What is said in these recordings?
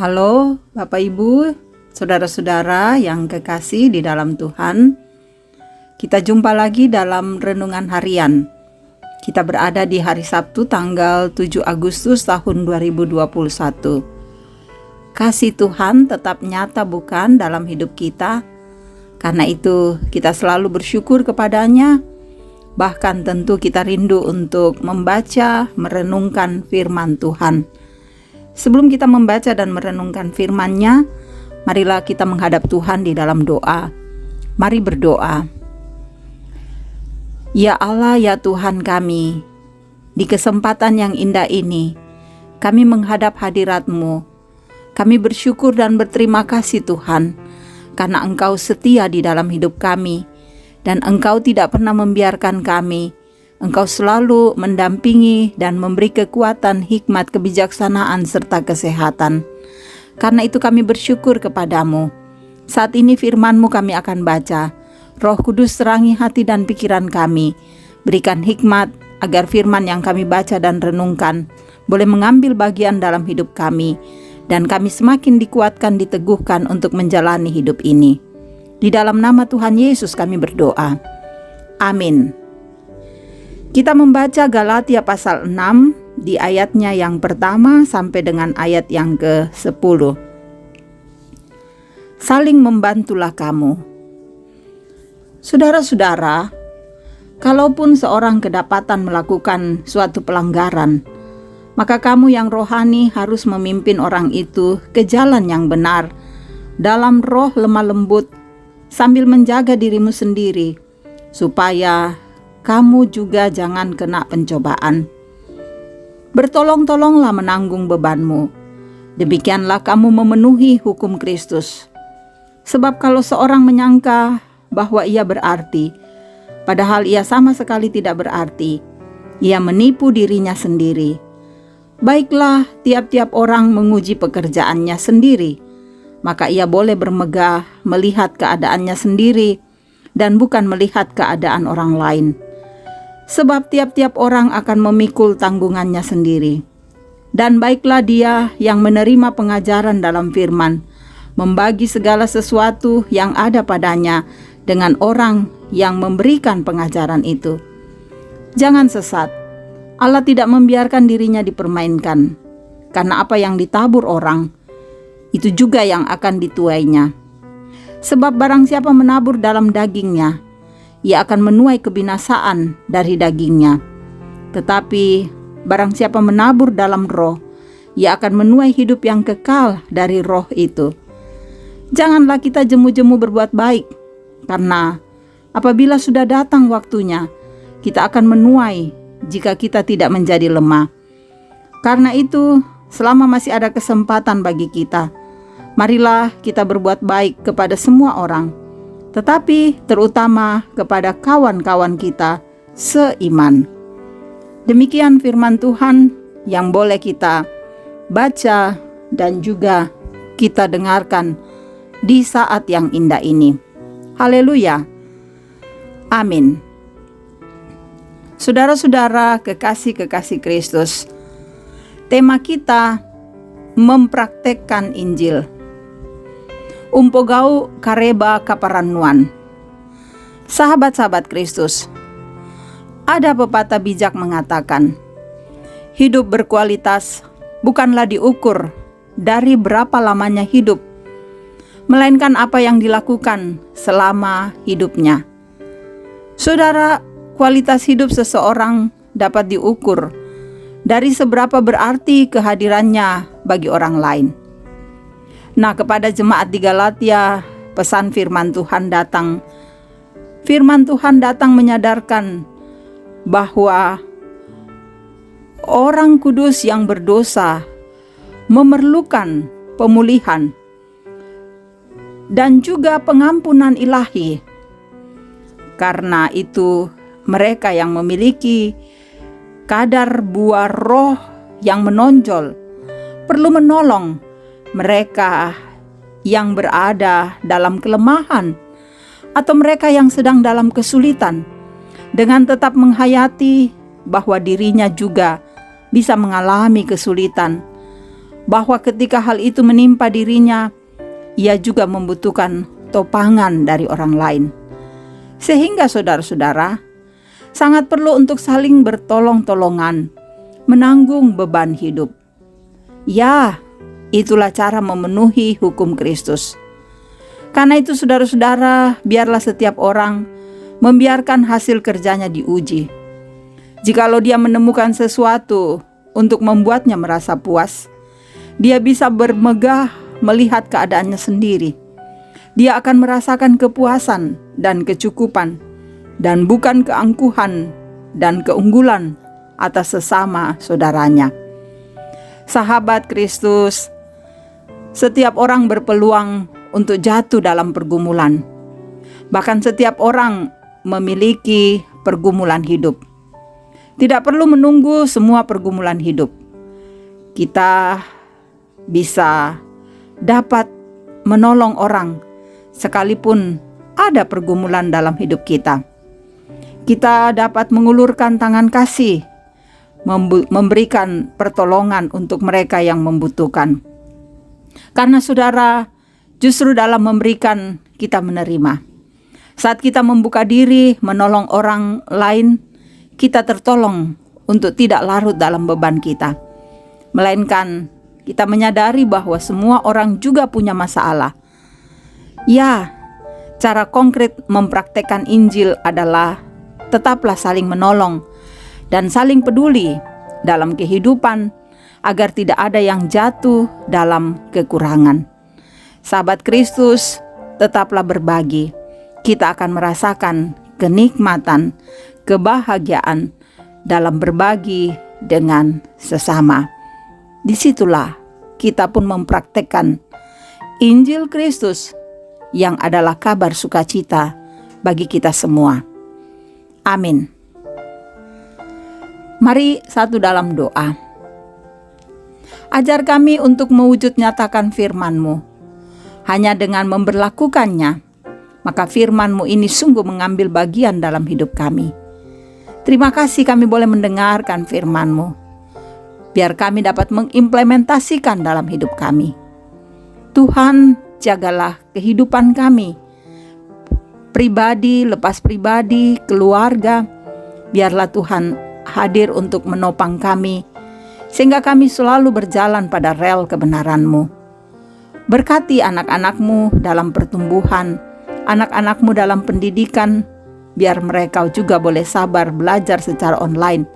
Halo Bapak Ibu, saudara-saudara yang kekasih di dalam Tuhan. Kita jumpa lagi dalam renungan harian. Kita berada di hari Sabtu tanggal 7 Agustus tahun 2021. Kasih Tuhan tetap nyata bukan dalam hidup kita? Karena itu kita selalu bersyukur kepadanya. Bahkan tentu kita rindu untuk membaca, merenungkan firman Tuhan. Sebelum kita membaca dan merenungkan firman-Nya, marilah kita menghadap Tuhan di dalam doa. Mari berdoa. Ya Allah, ya Tuhan kami, di kesempatan yang indah ini, kami menghadap hadirat-Mu. Kami bersyukur dan berterima kasih Tuhan, karena Engkau setia di dalam hidup kami, dan Engkau tidak pernah membiarkan kami. Engkau selalu mendampingi dan memberi kekuatan, hikmat, kebijaksanaan, serta kesehatan. Karena itu kami bersyukur kepadamu. Saat ini firman-Mu kami akan baca. Roh Kudus terangi hati dan pikiran kami. Berikan hikmat agar firman yang kami baca dan renungkan boleh mengambil bagian dalam hidup kami. Dan kami semakin dikuatkan, diteguhkan untuk menjalani hidup ini. Di dalam nama Tuhan Yesus kami berdoa. Amin. Kita membaca Galatia pasal 6 di ayatnya yang pertama sampai dengan ayat yang ke-10. Saling membantulah kamu. Saudara-saudara, kalaupun seorang kedapatan melakukan suatu pelanggaran, maka kamu yang rohani harus memimpin orang itu ke jalan yang benar, dalam roh lemah lembut, sambil menjaga dirimu sendiri, supaya kamu juga jangan kena pencobaan. Bertolong-tolonglah menanggung bebanmu. Demikianlah kamu memenuhi hukum Kristus. Sebab kalau seorang menyangka bahwa ia berarti, padahal ia sama sekali tidak berarti, ia menipu dirinya sendiri. Baiklah, tiap-tiap orang menguji pekerjaannya sendiri, maka ia boleh bermegah melihat keadaannya sendiri dan bukan melihat keadaan orang lain. Sebab tiap-tiap orang akan memikul tanggungannya sendiri. Dan baiklah dia yang menerima pengajaran dalam firman, membagi segala sesuatu yang ada padanya dengan orang yang memberikan pengajaran itu. Jangan sesat, Allah tidak membiarkan dirinya dipermainkan, karena apa yang ditabur orang, itu juga yang akan dituainya. Sebab barang siapa menabur dalam dagingnya, ia akan menuai kebinasaan dari dagingnya. Tetapi barang siapa menabur dalam roh, ia akan menuai hidup yang kekal dari roh itu. Janganlah kita jemu-jemu berbuat baik, karena apabila sudah datang waktunya, kita akan menuai jika kita tidak menjadi lemah. Karena itu, selama masih ada kesempatan bagi kita, marilah kita berbuat baik kepada semua orang, tetapi terutama kepada kawan-kawan kita seiman. Demikian firman Tuhan yang boleh kita baca dan juga kita dengarkan di saat yang indah ini. Haleluya. Amin. Saudara-saudara kekasih-kekasih Kristus, tema kita mempraktekkan Injil. Umpogau kareba kaparanuan. Sahabat-sahabat Kristus, ada pepatah bijak mengatakan, hidup berkualitas bukanlah diukur dari berapa lamanya hidup, melainkan apa yang dilakukan selama hidupnya. Saudara, kualitas hidup seseorang dapat diukur dari seberapa berarti kehadirannya bagi orang lain. Nah, kepada jemaat di Galatia, pesan firman Tuhan datang. Firman Tuhan datang menyadarkan bahwa orang kudus yang berdosa memerlukan pemulihan dan juga pengampunan ilahi. Karena itu, mereka yang memiliki kadar buah roh yang menonjol perlu menolong mereka yang berada dalam kelemahan atau mereka yang sedang dalam kesulitan, dengan tetap menghayati bahwa dirinya juga bisa mengalami kesulitan, bahwa ketika hal itu menimpa dirinya, ia juga membutuhkan topangan dari orang lain. Sehingga saudara-saudara, sangat perlu untuk saling bertolong-tolongan, menanggung beban hidup. Ya, itulah cara memenuhi hukum Kristus. Karena itu saudara-saudara, biarlah setiap orang membiarkan hasil kerjanya diuji. Jikalau dia menemukan sesuatu untuk membuatnya merasa puas, dia bisa bermegah melihat keadaannya sendiri. Dia akan merasakan kepuasan dan kecukupan, dan bukan keangkuhan dan keunggulan atas sesama saudaranya. Sahabat Kristus, setiap orang berpeluang untuk jatuh dalam pergumulan. Bahkan setiap orang memiliki pergumulan hidup. Tidak perlu menunggu semua pergumulan hidup. Kita bisa dapat menolong orang sekalipun ada pergumulan dalam hidup kita. Kita dapat mengulurkan tangan kasih, memberikan pertolongan untuk mereka yang membutuhkan. Karena saudara, justru dalam memberikan kita menerima. Saat kita membuka diri menolong orang lain, kita tertolong untuk tidak larut dalam beban kita. Melainkan kita menyadari bahwa semua orang juga punya masalah. Ya, cara konkret mempraktekkan Injil adalah tetaplah saling menolong dan saling peduli dalam kehidupan agar tidak ada yang jatuh dalam kekurangan. Sahabat Kristus, tetaplah berbagi. Kita akan merasakan kenikmatan, kebahagiaan dalam berbagi dengan sesama. Disitulah kita pun mempraktekkan Injil Kristus yang adalah kabar sukacita bagi kita semua. Amin. Mari satu dalam doa. Ajar kami untuk mewujud nyatakan firman-Mu. Hanya dengan memberlakukannya, maka firman-Mu ini sungguh mengambil bagian dalam hidup kami. Terima kasih kami boleh mendengarkan firman-Mu. Biar kami dapat mengimplementasikan dalam hidup kami. Tuhan, jagalah kehidupan kami. Pribadi, lepas pribadi, keluarga. Biarlah Tuhan hadir untuk menopang kami, sehingga kami selalu berjalan pada rel kebenaran-Mu. Berkati anak-anak-Mu dalam pertumbuhan, anak-anak-Mu dalam pendidikan, biar mereka juga boleh sabar belajar secara online.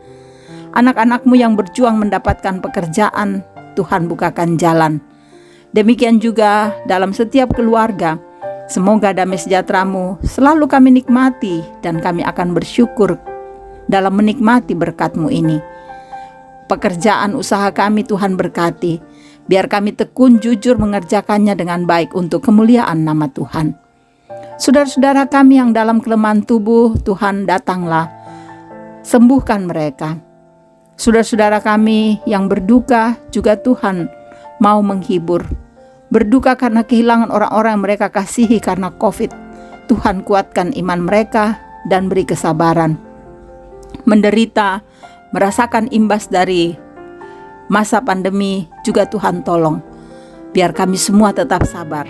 Anak-anak-Mu yang berjuang mendapatkan pekerjaan, Tuhan bukakan jalan. Demikian juga dalam setiap keluarga, semoga damai sejahtera-Mu selalu kami nikmati dan kami akan bersyukur dalam menikmati berkat-Mu ini. Pekerjaan usaha kami Tuhan berkati, biar kami tekun jujur mengerjakannya dengan baik untuk kemuliaan nama Tuhan. Saudara-saudara kami yang dalam kelemahan tubuh, Tuhan datanglah, sembuhkan mereka. Saudara-saudara kami yang berduka juga Tuhan mau menghibur. Berduka karena kehilangan orang-orang yang mereka kasihi karena COVID. Tuhan kuatkan iman mereka dan beri kesabaran. Menderita, merasakan imbas dari masa pandemi juga Tuhan tolong. Biar kami semua tetap sabar.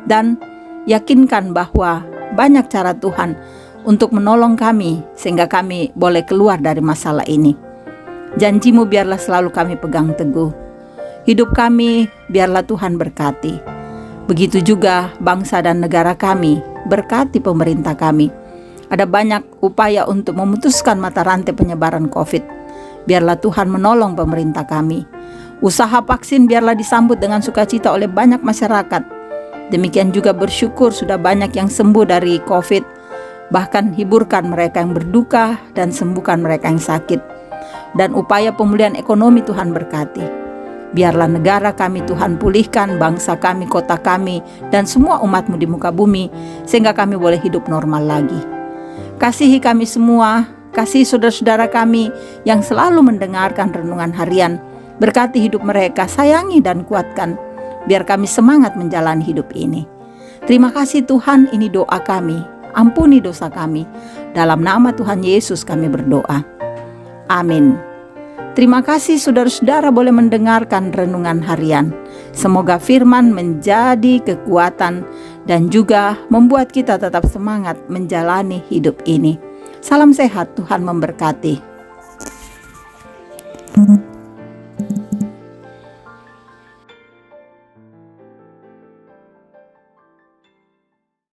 Dan yakinkan bahwa banyak cara Tuhan untuk menolong kami sehingga kami boleh keluar dari masalah ini. Janji-Mu biarlah selalu kami pegang teguh. Hidup kami biarlah Tuhan berkati. Begitu juga bangsa dan negara kami, berkati pemerintah kami. Ada banyak upaya untuk memutuskan mata rantai penyebaran COVID. Biarlah Tuhan menolong pemerintah kami. Usaha vaksin biarlah disambut dengan sukacita oleh banyak masyarakat. Demikian juga bersyukur sudah banyak yang sembuh dari COVID. Bahkan hiburkan mereka yang berduka dan sembuhkan mereka yang sakit. Dan upaya pemulihan ekonomi Tuhan berkati. Biarlah negara kami Tuhan pulihkan, bangsa kami, kota kami, dan semua umat-Mu di muka bumi, sehingga kami boleh hidup normal lagi. Kasihi kami semua, kasih saudara-saudara kami yang selalu mendengarkan renungan harian. Berkati hidup mereka, sayangi dan kuatkan, biar kami semangat menjalani hidup ini. Terima kasih Tuhan, ini doa kami. Ampuni dosa kami. Dalam nama Tuhan Yesus kami berdoa. Amin. Terima kasih saudara-saudara boleh mendengarkan renungan harian. Semoga firman menjadi kekuatan dan juga membuat kita tetap semangat menjalani hidup ini. Salam sehat, Tuhan memberkati.